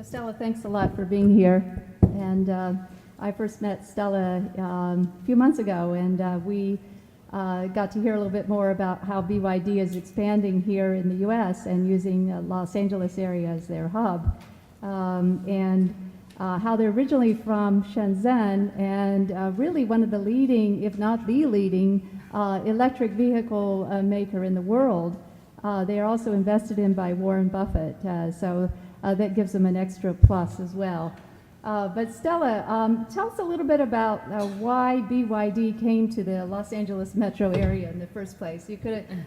Stella, thanks a lot for being here. And I first met Stella a few months ago, and we got to hear a little bit more about how BYD is expanding here in the U.S. and using Los Angeles area as their hub, and how they're originally from Shenzhen, and really one of the leading, if not the leading, electric vehicle maker in the world. They are also invested in by Warren Buffett, so that gives them an extra plus as well. But Stella, tell us a little bit about why BYD came to the Los Angeles metro area in the first place.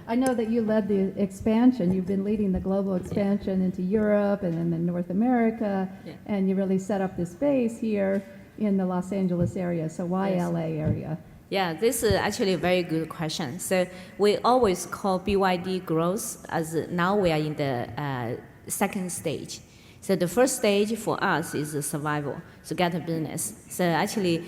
I know that you led the expansion. You've been leading the global expansion into Europe and then North America, and you really set up this base here in the Los Angeles area. So why LA area? Yeah, this is actually a very good question. So we always call BYD growth as now we are in the second stage. So the first stage for us is survival, so get a business. So actually,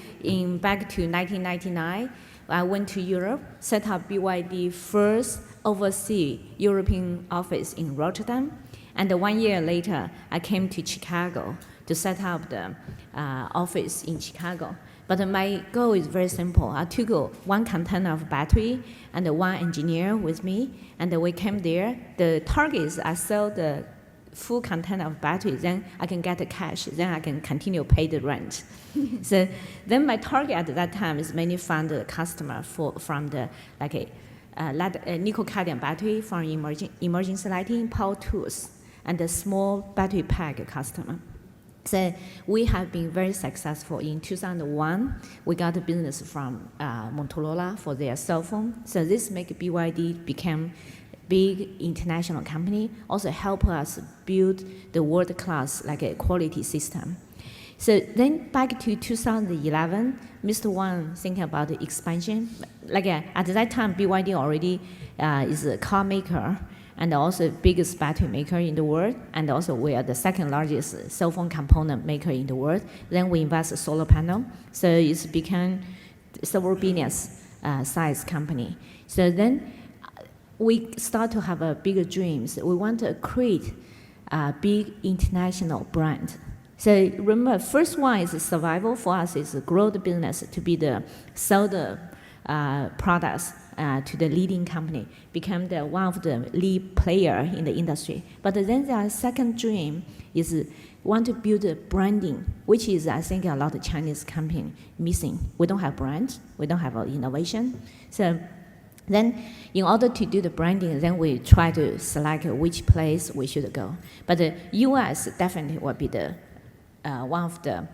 back to 1999, I went to Europe, set up BYD first overseas European office in Rotterdam, and 1 year later, I came to Chicago to set up the office in Chicago. But my goal is very simple. I took one container of battery and one engineer with me, and we came there. The target is I sell the full container of battery, then I can get the cash, then I can continue pay the rent. So then my target at that time is mainly find the customer from the nickel cadmium battery from emergency lighting, power tools, and the small battery pack customer. So we have been very successful. In 2001, we got a business from Motorola for their cell phone. So this make BYD become big international company, also help us build the world-class quality system. So then back to 2011, Mr. Wang thinking about the expansion. At that time, BYD already is a car maker and also biggest battery maker in the world, and also we are the second largest cell phone component maker in the world. Then we invest in solar panel, so it's become several billion size company. So then we start to have a bigger dreams. We want to create a big international brand. So remember, first one is survival. For us, is grow the business to be sell the products to the leading company, become one of the lead player in the industry. But then the second dream is want to build a branding, which is I think a lot of Chinese company missing. We don't have brand, we don't have innovation. So then in order to do the branding, then we try to select which place we should go. But the US definitely will be the one of the,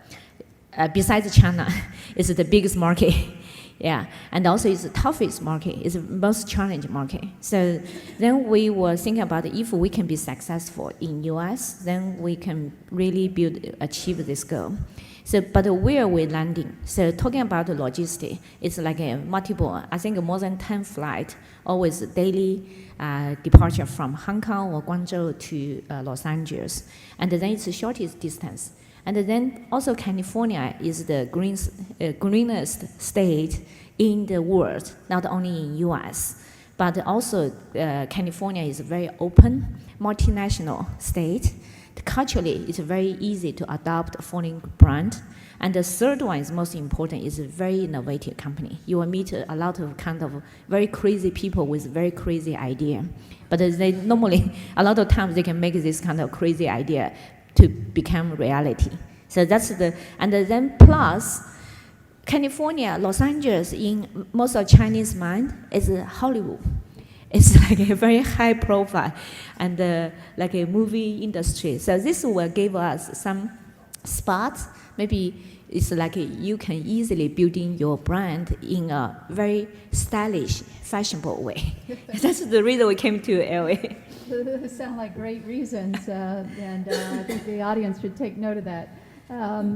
besides China, is the biggest market. Yeah, and also it's the toughest market, it's the most challenging market. So then we were thinking about if we can be successful in US, then we can really achieve this goal. So, but where we're landing, so talking about the logistics, it's like a multiple, I think more than 10 flights, always daily departure from Hong Kong or Guangzhou to Los Angeles. And then it's the shortest distance. And then also California is the greenest state in the world, not only in US, but also California is a very open, multinational state. Culturally, it's very easy to adopt a foreign brand. And the third one is most important, is a very innovative company. You will meet a lot of kind of very crazy people with very crazy idea. But they normally, a lot of times they can make this kind of crazy idea to become reality. So that's and then plus, California, Los Angeles, in most of Chinese mind, is Hollywood. It's like a very high profile and like a movie industry. So this will give us some spots. Maybe it's like you can easily build in your brand in a very stylish, fashionable way. That's the reason we came to LA. Those sound like great reasons, and I think the audience should take note of that.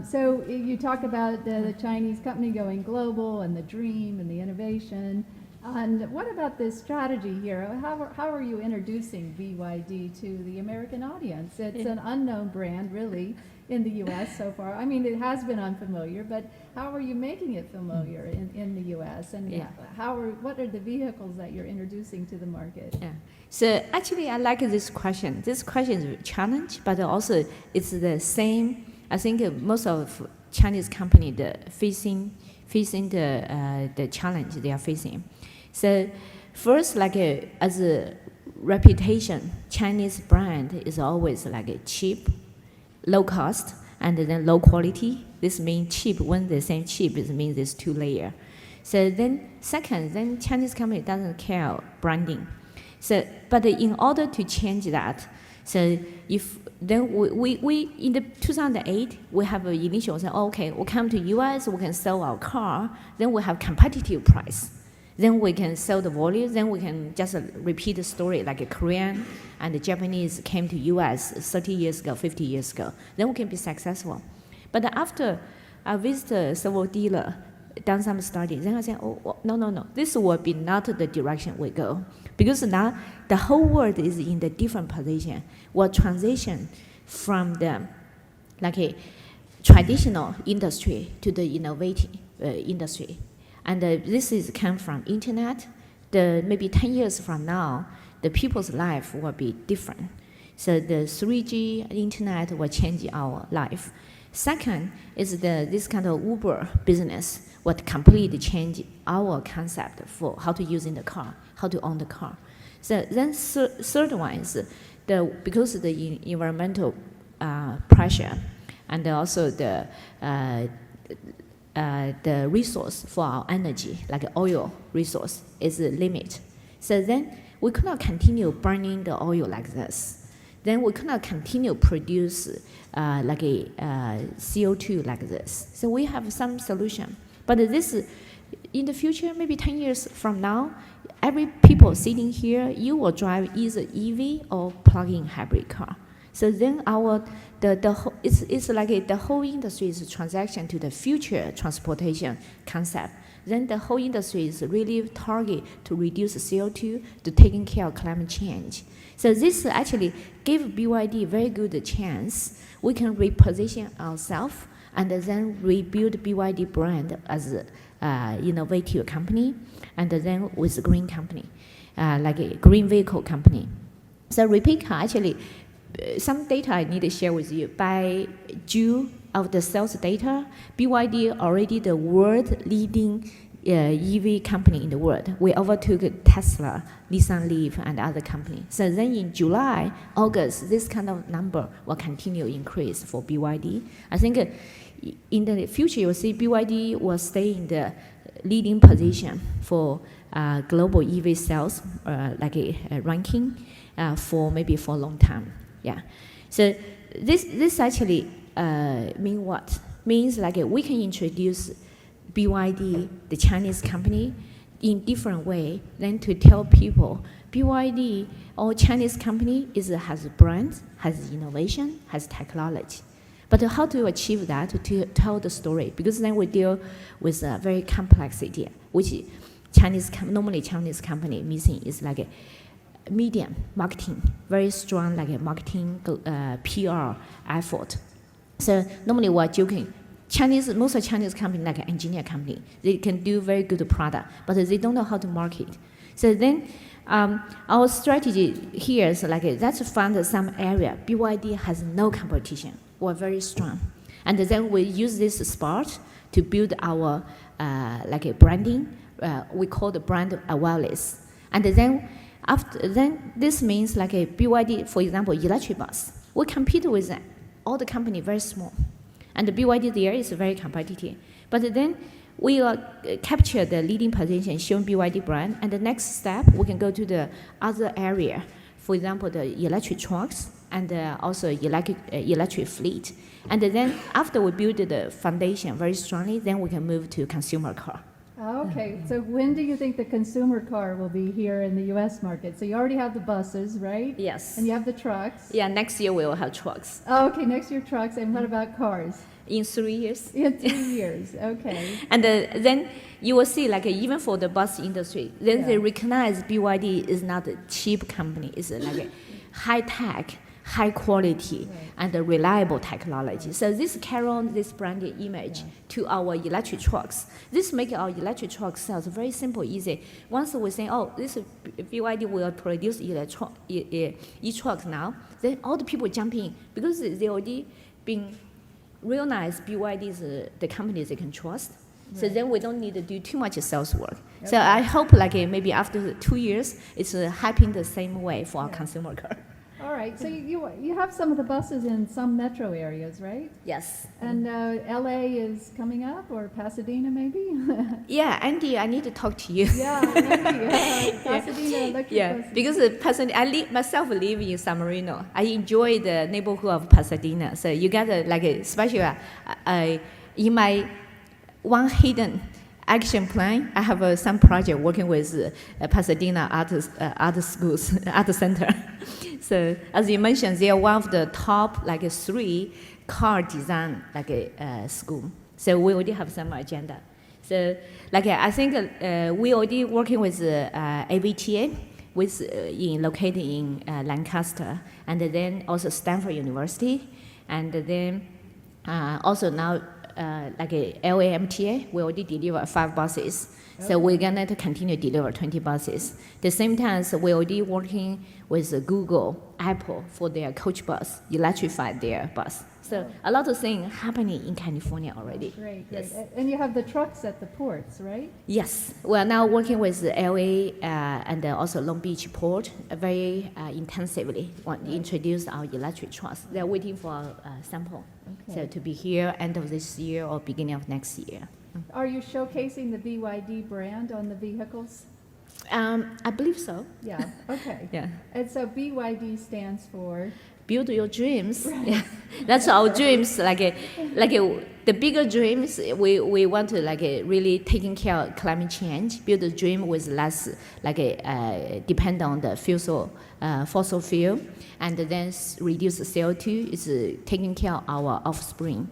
So you talk about the Chinese company going global and the dream and the innovation. And what about this strategy here? How are you introducing BYD to the American audience? It's an unknown brand, really, in the U.S. so far. I mean, it has been unfamiliar, but how are you making it familiar in the U.S.? And what are the vehicles that you're introducing to the market? Yeah. So actually, I like this question. This question is a challenge, but also it's the same. I think most of Chinese company facing the challenge they are facing. So first, as a reputation, Chinese brand is always cheap, low cost, and then low quality. This means cheap. When they say cheap, it means it's two layer. So then second, then Chinese company doesn't care branding. So, but in order to change that, so if then we in the 2008 we have an initial say, okay, we come to US, we can sell our car, then we have competitive price. Then we can sell the volume, then we can just repeat the story like a Korean and the Japanese came to US 30 years ago, 50 years ago. Then we can be successful. But after I visited several dealers, done some studies, then I said, no, this will be not the direction we go. Because now the whole world is in the different position. We'll transition from the a traditional industry to the innovative industry. And this is come from internet. Maybe 10 years from now, the people's life will be different. So the 3G internet will change our life. Second is this kind of Uber business will completely change our concept for how to use in the car, how to own the car. So then third one is because of the environmental pressure and also the resource for our energy, like oil resource, is a limit. So then we could not continue burning the oil like this. Then we could not continue produce CO2 like this. So we have some solution. But this, in the future, maybe 10 years from now, every people sitting here, you will drive either EV or plug-in hybrid car. So then it's like the whole industry is a transaction to the future transportation concept. Then the whole industry is really target to reduce CO2, to taking care of climate change. So this actually gave BYD a very good chance. We can reposition ourselves and then rebuild BYD brand as an innovative company, and then with a green company, like a green vehicle company. So Rebecca, actually, some data I need to share with you. By June of the sales data, BYD already the world leading EV company in the world. We overtook Tesla, Nissan Leaf, and other companies. So then in July, August, this kind of number will continue increase for BYD. I think in the future, you'll see BYD will stay in the leading position for global EV sales, like a ranking for maybe for a long time. Yeah. So this actually mean what? Means like we can introduce BYD, the Chinese company, in different way than to tell people BYD or Chinese company has a brand, has innovation, has technology. But how to achieve that, to tell the story? Because then we deal with a very complex idea, which normally Chinese company missing is like a medium marketing, very strong like a marketing PR effort. So normally we're joking, most of Chinese company like an engineer company, they can do very good product, but they don't know how to market. So then our strategy here is like let's find some area BYD has no competition. We're very strong, and then we use this spot to build our like a branding. We call the brand awareness, and then this means like a BYD, for example, electric bus. We compete with all the company very small, and the BYD there is very competitive. But then we capture the leading position, showing BYD brand, and the next step we can go to the other area. For example, the electric trucks and also electric fleet. And then after we build the foundation very strongly, then we can move to consumer car. Okay, so when do you think the consumer car will be here in the U.S. market? So you already have the buses, right? Yes. And you have the trucks. Yeah, next year we will have trucks. Oh, okay, next year trucks. And what about cars? In 3 years. In 3 years, okay. And then you will see, like even for the bus industry, then they Yeah. recognize BYD is not a cheap company. It's like a high tech, high quality, and a reliable technology. So this carry on this branded image to our electric trucks. This make our electric truck sales very simple, easy. Once we say, oh, this is BYD will produce e-trucks now, then all the people jump in because they already been realize BYD is the company they can trust. So then we don't need to do too much sales work. So I hope like maybe after 2 years, it's happening the same way for our consumer car. All right, so you have some of the buses in some metro areas, right? Yes. And LA is coming up, or Pasadena maybe? Yeah, Andy, I need to talk to you. Yeah, maybe. Pasadena electric Yeah, buses. because myself live in San Marino. I enjoy the neighborhood of Pasadena. So you got like especially in my one hidden action plan, I have some project working with Pasadena art schools, art center. So as you mentioned, they are one of the top 3 car design school. So we already have some agenda. So I think we already working with AVTA, located in Lancaster, and then also Stanford University, and then also now LAMTA, we already deliver 5 buses. So we're gonna continue to deliver 20 buses. At the same time, so we're already working with Google, Apple for their coach bus, electrify their bus. So a lot of things happening in California already. Great, Yes. great. And you have the trucks at the ports, right? Yes, we are now working with LA and also Long Beach Port very intensively. Want to introduce our electric trucks. They're waiting for a sample, so to be here end of this year or beginning of next year. Are you showcasing the BYD brand on the vehicles? I believe so. Yeah, okay. Yeah. And so BYD stands for? Build your dreams. Yeah. That's our dreams. The bigger dreams, we want to really taking care of climate change. Build a dream with less depend on the fossil fuel, and then reduce CO2. Is taking care of our offspring.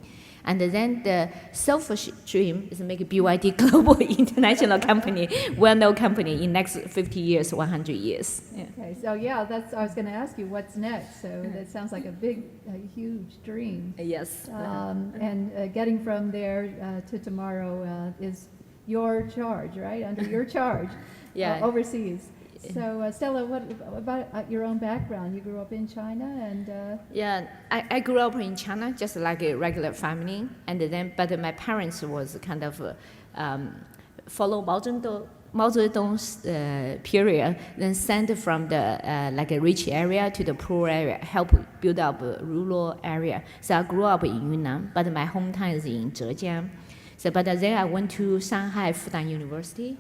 And then the selfish dream is make BYD global international company, well-known company in next 50 years, 100 years. Yeah. Okay, so I was going to ask you what's next. So that sounds like a huge dream. Yes. And getting from there to tomorrow is your charge, right? Under your charge, overseas. So Stella, what about your own background? You grew up in China, and yeah, I grew up in China, just like a regular family, and then but my parents was kind of follow Mao Zedong's period, then sent from the a rich area to the poor area, help build up a rural area. So I grew up in Yunnan, but my hometown is in Zhejiang. So, but then I went to Shanghai Fudan University,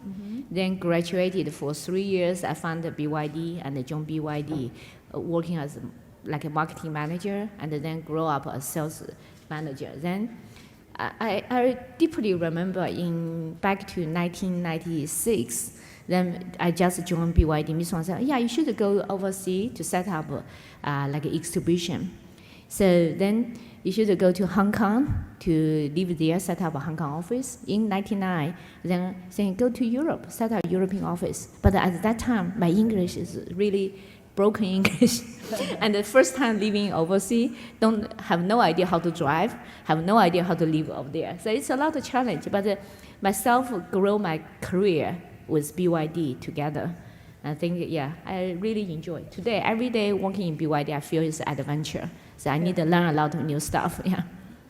then graduated for 3 years. I found the BYD and joined BYD, working as a marketing manager, and then grow up as sales manager. Then I deeply remember back to 1996. Then I just joined BYD. Miss Wang said, "Yeah, you should go overseas to set up an exhibition." So then you should go to Hong Kong to live there, set up a Hong Kong office. In 1999, then saying go to Europe, set up a European office. But at that time, my English is really broken English. And the first time living overseas, have no idea how to drive, have no idea how to live over there. So it's a lot of challenge. But myself grow my career with BYD together. I think, I really enjoy it. Today, every day working in BYD, I feel it's an adventure. So I need to learn a lot of new stuff. Yeah.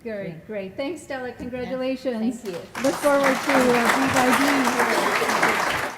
Great. Thanks, Stella. Congratulations. Thank you. Look forward to BYD